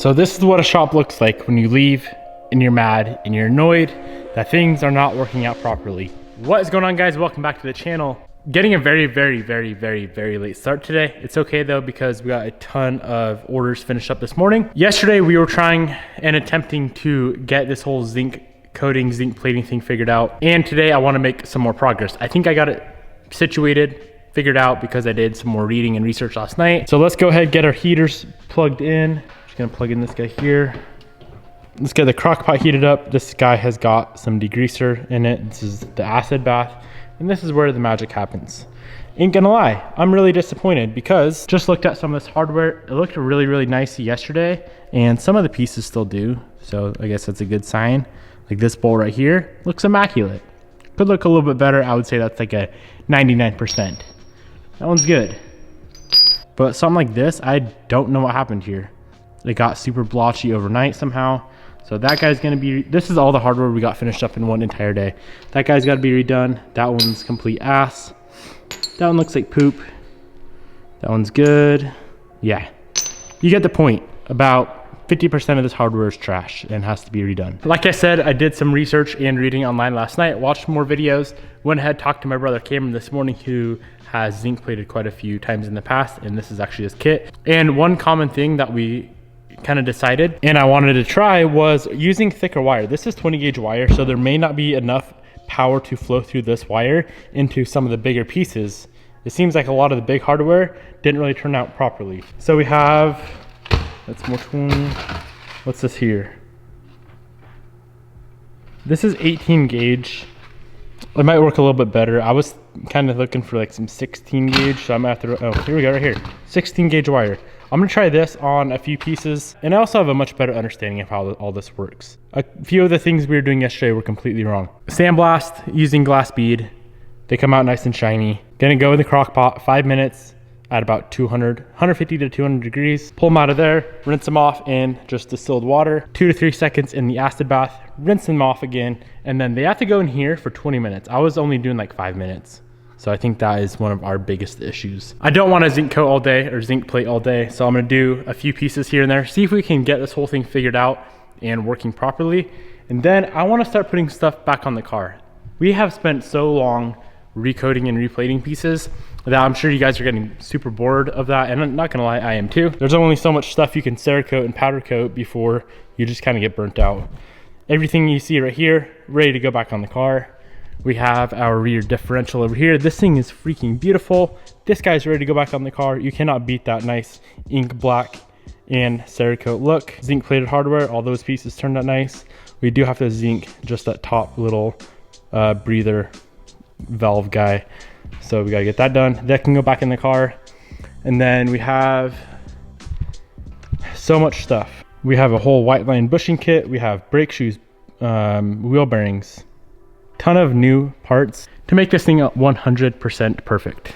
So this is what a shop looks like when you leave and you're mad and you're annoyed that things are not working out properly. What is going on, guys? Welcome back to the channel. Getting a very late start today. It's okay though, because we got a ton of orders finished up this morning. Yesterday we were trying and attempting to get this whole zinc coating, zinc plating thing figured out. And today I want to make some more progress. I think I got it situated, figured out, because I did some more reading and research last night. So let's go ahead and get our heaters plugged in. Just gonna plug in this guy here. Let's get the crock pot heated up. This guy has got some degreaser in it. This is the acid bath. And this is where the magic happens. Ain't gonna lie, I'm really disappointed because just looked at some of this hardware. It looked really nice yesterday, and some of the pieces still do. So I guess that's a good sign. Like this bowl right here looks immaculate. Could look a little bit better. I would say that's like a 99%. That one's good. But something like this, I don't know what happened here. It got super blotchy overnight somehow. So that guy's gonna be, this is all the hardware we got finished up in one entire day. That guy's gotta be redone. That one's complete ass. That one looks like poop. That one's good. Yeah, you get the point. About 50% of this hardware is trash and has to be redone. Like I said, I did some research and reading online last night, watched more videos, went ahead, talked to my brother Cameron this morning, who has zinc plated quite a few times in the past, and this is actually his kit. And one common thing that we kind of decided and I wanted to try was using thicker wire. This is 20 gauge wire, so there may not be enough power to flow through this wire into some of the bigger pieces. It seems like a lot of the big hardware didn't really turn out properly. So we have, that's more 20, what's this here? This is 18 gauge. It might work a little bit better. I was kind of looking for like some 16 gauge, so I'm at the, oh, here we go, right here. 16 gauge wire. I'm gonna try this on a few pieces, and I also have a much better understanding of how all this works. A few of the things we were doing yesterday were completely wrong. Sandblast using glass bead. They come out nice and shiny. Gonna go in the crock pot, 5 minutes at about 150 to 200 degrees. Pull them out of there, rinse them off in just distilled water. 2 to 3 seconds in the acid bath, rinse them off again, and then they have to go in here for 20 minutes. I was only doing like 5 minutes. So I think that is one of our biggest issues. I don't want to zinc coat all day or zinc plate all day. So I'm gonna do a few pieces here and there, see if we can get this whole thing figured out and working properly. And then I want to start putting stuff back on the car. We have spent so long recoating and replating pieces that I'm sure you guys are getting super bored of that. And I'm not gonna lie, I am too. There's only so much stuff you can Cerakote and powder coat before you just kind of get burnt out. Everything you see right here, ready to go back on the car. We have our rear differential over here. This thing is freaking beautiful. This guy's ready to go back on the car. You cannot beat that nice ink black and Cerakote look. Zinc plated hardware, all those pieces turned out nice. We do have to zinc just that top little breather valve guy. So we gotta get that done. That can go back in the car. And then we have so much stuff. We have a whole white line bushing kit. We have brake shoes, wheel bearings, ton of new parts to make this thing 100% perfect.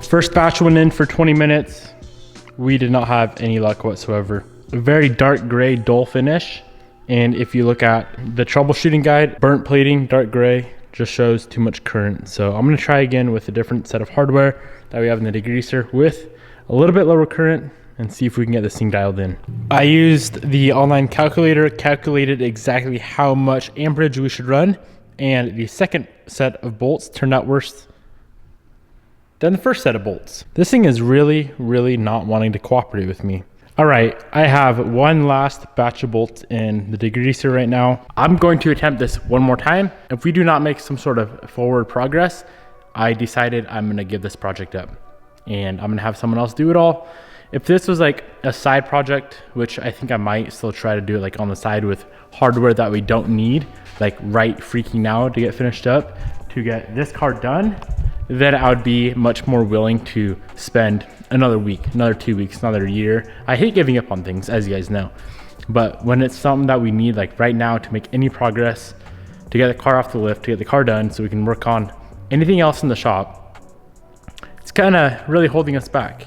First batch went in for 20 minutes. We did not have any luck whatsoever. A very dark gray, dull finish. And if you look at the troubleshooting guide, burnt plating, dark gray, just shows too much current. So I'm gonna try again with a different set of hardware that we have in the degreaser with a little bit lower current and see if we can get this thing dialed in. I used the online calculator, calculated exactly how much amperage we should run, and the second set of bolts turned out worse than the first set of bolts. This thing is really, really not wanting to cooperate with me. All right, I have one last batch of bolts in the degreaser right now. I'm going to attempt this one more time. If we do not make some sort of forward progress, I decided I'm gonna give this project up and I'm gonna have someone else do it all. If this was like a side project, which I think I might still try to do it like on the side with hardware that we don't need, like right freaking now to get finished up, to get this car done, then I would be much more willing to spend another week, another 2 weeks, another year. I hate giving up on things, as you guys know. But when it's something that we need like right now to make any progress, to get the car off the lift, to get the car done so we can work on anything else in the shop, it's kind of really holding us back.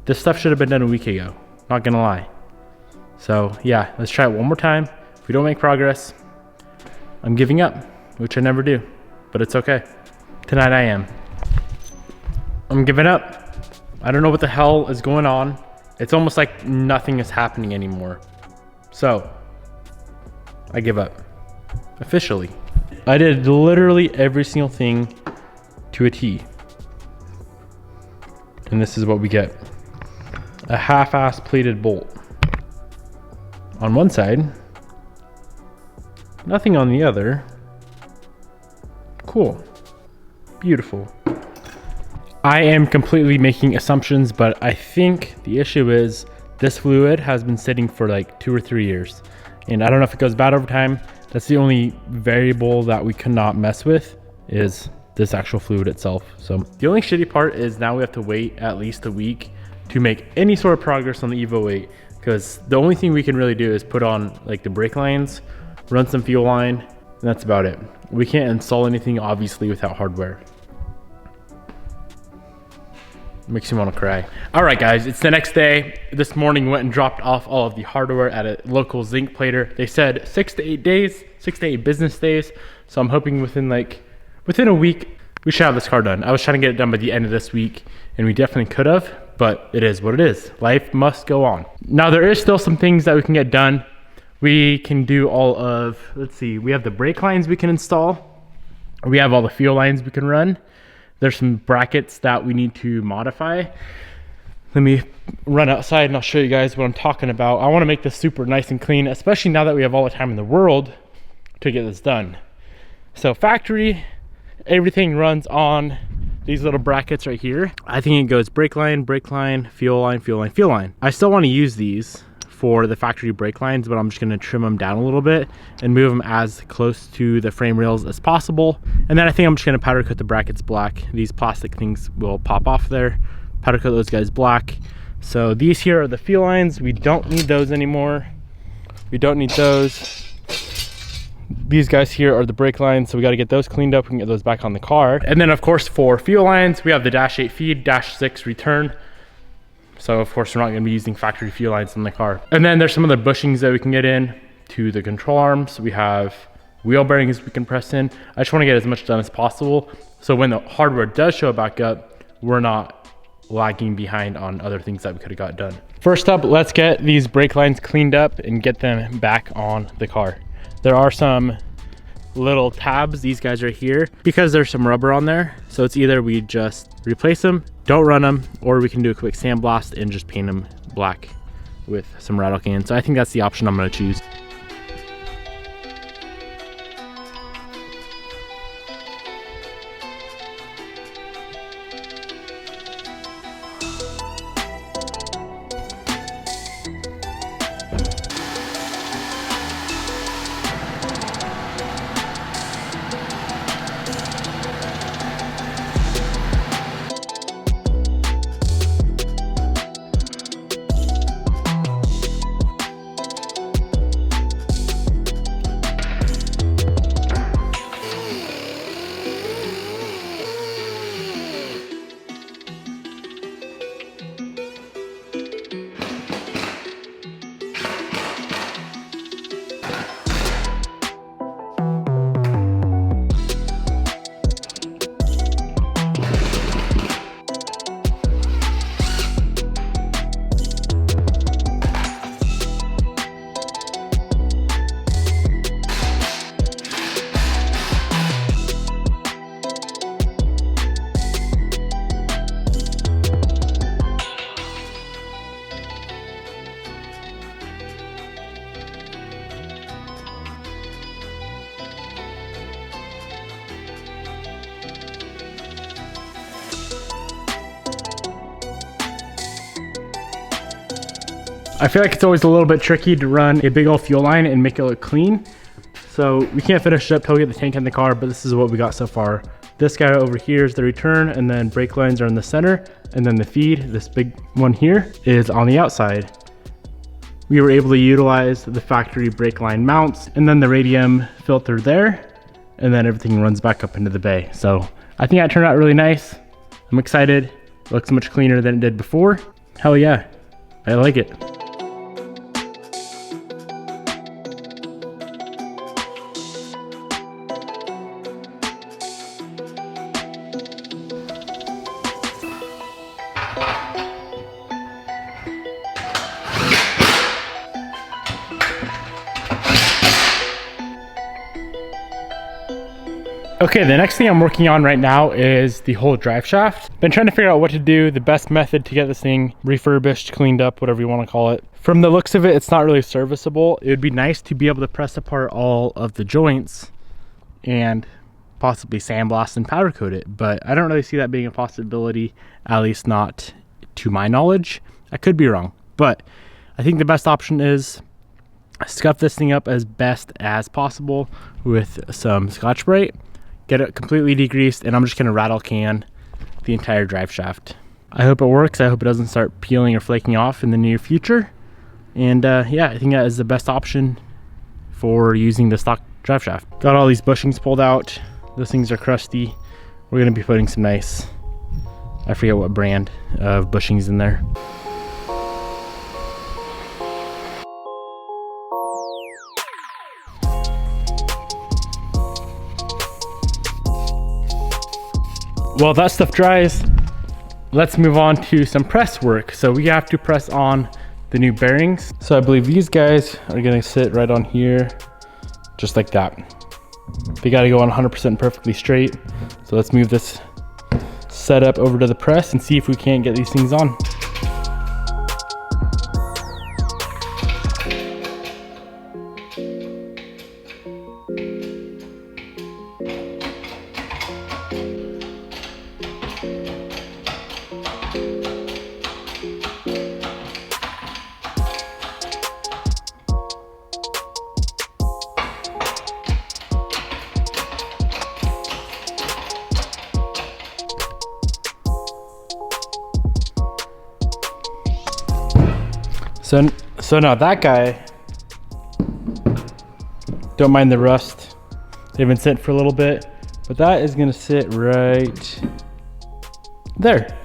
This stuff should have been done a week ago, not gonna lie. So yeah, let's try it one more time. If we don't make progress, I'm giving up, which I never do, but it's okay. Tonight I am. I'm giving up. I don't know what the hell is going on. It's almost like nothing is happening anymore. So I give up, officially. I did literally every single thing to a T. And this is what we get. A half-ass plated bolt on one side, nothing on the other. Cool, beautiful. I am completely making assumptions, but I think the issue is this fluid has been sitting for like 2 or 3 years. And I don't know if it goes bad over time. That's the only variable that we cannot mess with, is this actual fluid itself. So the only shitty part is now we have to wait at least a week to make any sort of progress on the Evo 8, because the only thing we can really do is put on like the brake lines, run some fuel line, and that's about it. We can't install anything obviously without hardware. Makes you want to cry. All right guys, it's the next day. This morning went and dropped off all of the hardware at a local zinc plater. They said 6 to 8 days, 6 to 8 business days. So I'm hoping within a week, we should have this car done. I was trying to get it done by the end of this week, and we definitely could have, but it is what it is. Life must go on. Now there is still some things that we can get done. We can do all of, let's see, we have the brake lines we can install. We have all the fuel lines we can run. There's some brackets that we need to modify. Let me run outside and I'll show you guys what I'm talking about. I want to make this super nice and clean, especially now that we have all the time in the world to get this done. So factory, everything runs on these little brackets right here. I think it goes brake line, fuel line, fuel line, fuel line. I still want to use these for the factory brake lines, but I'm just going to trim them down a little bit and move them as close to the frame rails as possible. And then I think I'm just going to powder coat the brackets black. These plastic things will pop off there. Powder coat those guys black. So these here are the fuel lines. We don't need those anymore. We don't need those. These guys here are the brake lines, so we got to get those cleaned up. We can get those back on the car. And then of course for fuel lines, we have the -8 feed, -6 return. So of course we're not going to be using factory fuel lines in the car. And then there's some other bushings that we can get in to the control arms. We have wheel bearings we can press in. I just want to get as much done as possible, so when the hardware does show back up, we're not lagging behind on other things that we could have got done. First up, let's get these brake lines cleaned up and get them back on the car. There are some little tabs, these guys right here, because there's some rubber on there. So it's either we just replace them, don't run them, or we can do a quick sandblast and just paint them black with some rattle can. So I think that's the option I'm going to choose. I feel like it's always a little bit tricky to run a big old fuel line and make it look clean. So we can't finish it up till we get the tank in the car, but this is what we got so far. This guy over here is the return, and then brake lines are in the center, and then the feed, this big one here, is on the outside. We were able to utilize the factory brake line mounts, and then the radium filter there, and then everything runs back up into the bay. So I think that turned out really nice. I'm excited. It looks much cleaner than it did before. Hell yeah, I like it. Okay, the next thing I'm working on right now is the whole drive shaft. Been trying to figure out what to do, the best method to get this thing refurbished, cleaned up, whatever you want to call it. From the looks of it, it's not really serviceable. It would be nice to be able to press apart all of the joints and possibly sandblast and powder coat it, but I don't really see that being a possibility, at least not to my knowledge. I could be wrong, but I think the best option is scuff this thing up as best as possible with some Scotch-Brite. Get it completely degreased, and I'm just gonna rattle can the entire drive shaft. I hope it works. I hope it doesn't start peeling or flaking off in the near future. And yeah, I think that is the best option for using the stock drive shaft. Got all these bushings pulled out. Those things are crusty. We're gonna be putting some nice, I forget what brand of bushings in there. While that stuff dries, let's move on to some press work. So we have to press on the new bearings. So I believe these guys are gonna sit right on here, just like that. They gotta go on 100% perfectly straight. So let's move this setup over to the press and see if we can't get these things on. So now that guy, don't mind the rust. They've been sitting for a little bit, but that is gonna sit right there.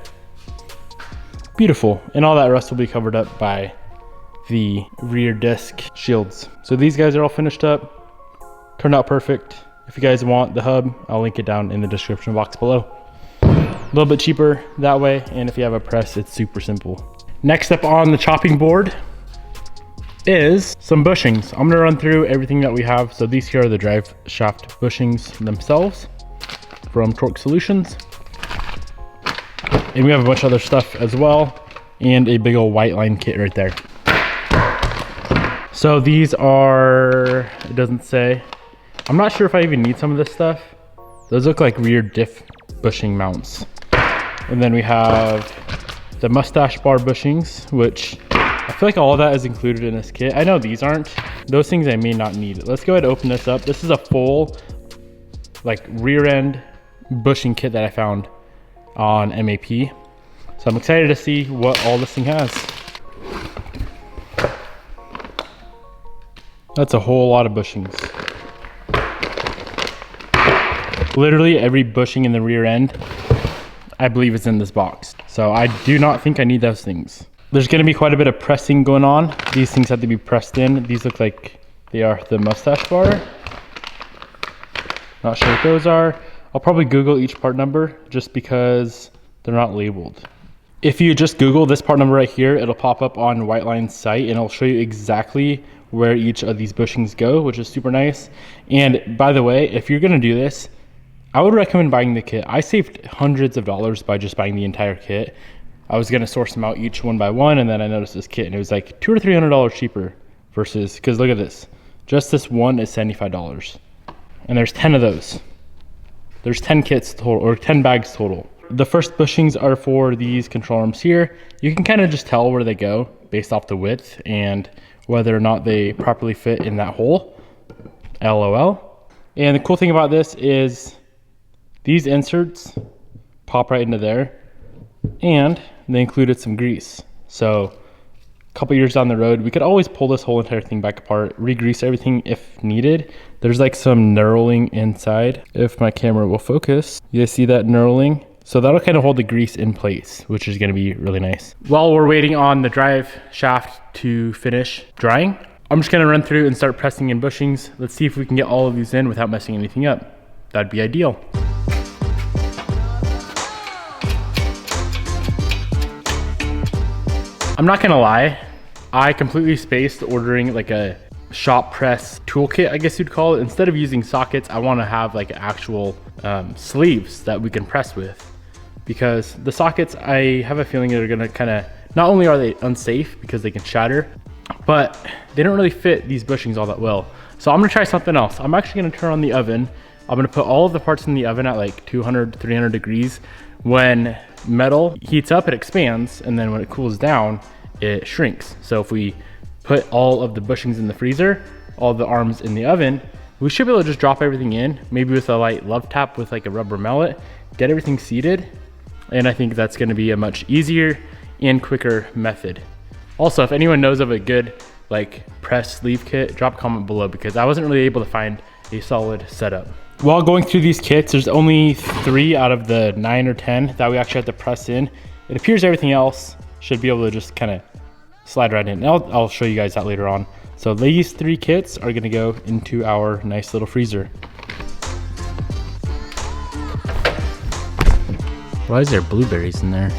Beautiful. And all that rust will be covered up by the rear disc shields. So these guys are all finished up, turned out perfect. If you guys want the hub, I'll link it down in the description box below. A little bit cheaper that way, and if you have a press, it's super simple. Next up on the chopping board is some bushings. I'm gonna run through everything that we have. So these here are the drive shaft bushings themselves from Torque Solutions. And we have a bunch of other stuff as well, and a big old white line kit right there. So these are, it doesn't say. I'm not sure if I even need some of this stuff. Those look like rear diff bushing mounts. And then we have the mustache bar bushings, which I feel like all of that is included in this kit. I know these aren't. Those things I may not need. Let's go ahead and open this up. This is a full like rear end bushing kit that I found on MAP. So I'm excited to see what all this thing has. That's a whole lot of bushings. Literally every bushing in the rear end, I believe, is in this box. So I do not think I need those things. There's gonna be quite a bit of pressing going on. These things have to be pressed in. These look like they are the mustache bar. Not sure what those are. I'll probably Google each part number just because they're not labeled. If you just Google this part number right here, it'll pop up on Whiteline's site and it'll show you exactly where each of these bushings go, which is super nice. And by the way, if you're gonna do this, I would recommend buying the kit. I saved hundreds of dollars by just buying the entire kit. I was gonna source them out each one by one, and then I noticed this kit and it was like $200 or $300 cheaper versus, because look at this. Just this one is $75. And there's 10 of those. There's 10 kits total, or 10 bags total. The first bushings are for these control arms here. You can kind of just tell where they go. based off the width and whether or not they properly fit in that hole. LOL. And the cool thing about this is these inserts pop right into there, and they included some grease. So a couple years down the road, we could always pull this whole entire thing back apart, re-grease everything if needed. There's like some knurling inside. If my camera will focus, you guys see that knurling? So that'll kind of hold the grease in place, which is gonna be really nice. While we're waiting on the drive shaft to finish drying, I'm just gonna run through and start pressing in bushings. Let's see if we can get all of these in without messing anything up. That'd be ideal. I'm not gonna lie, I completely spaced ordering like a shop press toolkit, I guess you'd call it. Instead of using sockets, I wanna have like actual sleeves that we can press with. Because the sockets, I have a feeling they're gonna kinda, not only are they unsafe because they can shatter, but they don't really fit these bushings all that well. So I'm gonna try something else. I'm actually gonna turn on the oven. I'm gonna put all of the parts in the oven at like 200, 300 degrees. When metal heats up, it expands, and then when it cools down, it shrinks. So if we put all of the bushings in the freezer, all the arms in the oven, we should be able to just drop everything in, maybe with a light love tap with like a rubber mallet, get everything seated, and I think that's gonna be a much easier and quicker method. Also, if anyone knows of a good like press sleeve kit, drop a comment below, because I wasn't really able to find a solid setup. While going through these kits, there's only 3 out of the 9 or 10 that we actually have to press in. It appears everything else should be able to just kind of slide right in. I'll show you guys that later on. So these 3 kits are gonna go into our nice little freezer. Why is there blueberries in there?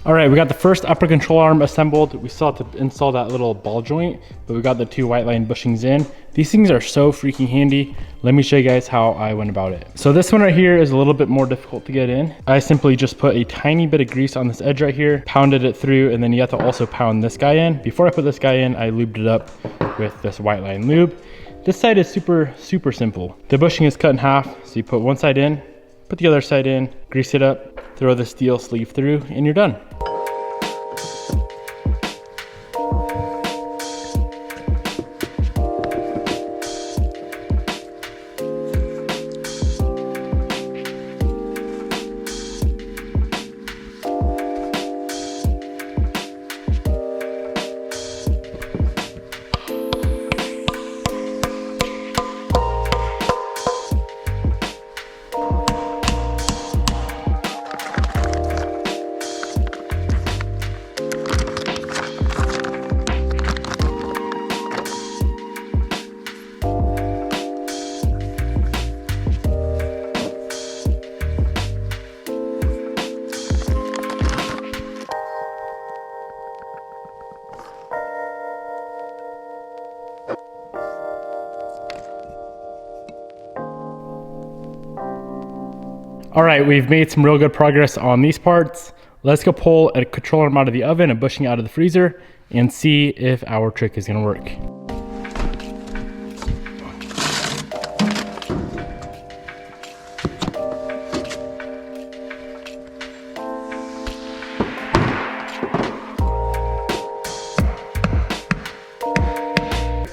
All right, we got the first upper control arm assembled. We still have to install that little ball joint, but we got the 2 white line bushings in. These things are so freaking handy. Let me show you guys how I went about it. So this one right here is a little bit more difficult to get in. I simply just put a tiny bit of grease on this edge right here, pounded it through, and then you have to also pound this guy in. Before I put this guy in, I lubed it up with this white line lube. This side is super simple. The bushing is cut in half, so you put one side in, put the other side in, grease it up, throw the steel sleeve through, and you're done. All right, we've made some real good progress on these parts. Let's go pull a control arm out of the oven, a bushing out of the freezer, and see if our trick is gonna work.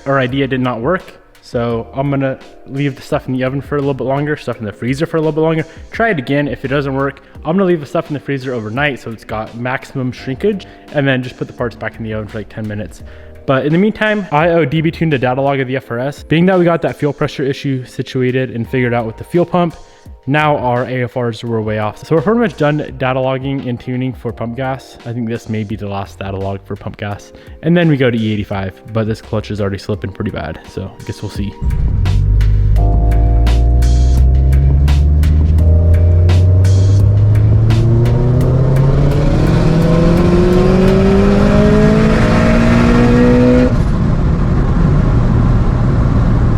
Our idea did not work. So I'm gonna leave the stuff in the oven for a little bit longer, stuff in the freezer for a little bit longer. Try it again. If it doesn't work, I'm gonna leave the stuff in the freezer overnight so it's got maximum shrinkage, and then just put the parts back in the oven for like 10 minutes. But in the meantime, I DB tuned the data log of the FRS. Being that we got that fuel pressure issue situated and figured out with the fuel pump, now our AFRs were way off. So we're pretty much done data logging and tuning for pump gas. I think this may be the last data log for pump gas. And then we go to E85, but this clutch is already slipping pretty bad. So I guess we'll see.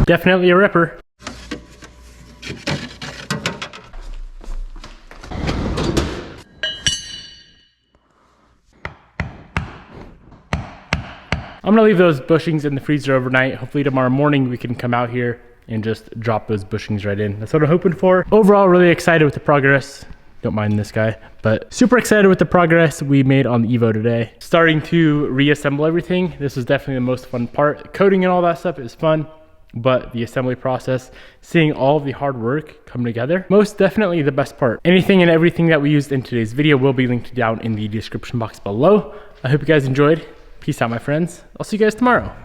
Definitely a ripper. I'm gonna leave those bushings in the freezer overnight. Hopefully tomorrow morning we can come out here, and just drop those bushings right in. That's what I'm hoping for. Overall, really excited with the progress. Don't mind this guy, but super excited with the progress we made on the Evo today. Starting to reassemble everything. This was definitely the most fun part. Coding and all that stuff is fun, but the assembly process, seeing all of the hard work come together, most definitely the best part. Anything and everything that we used in today's video will be linked down in the description box below. I hope you guys enjoyed. Peace out, my friends. I'll see you guys tomorrow.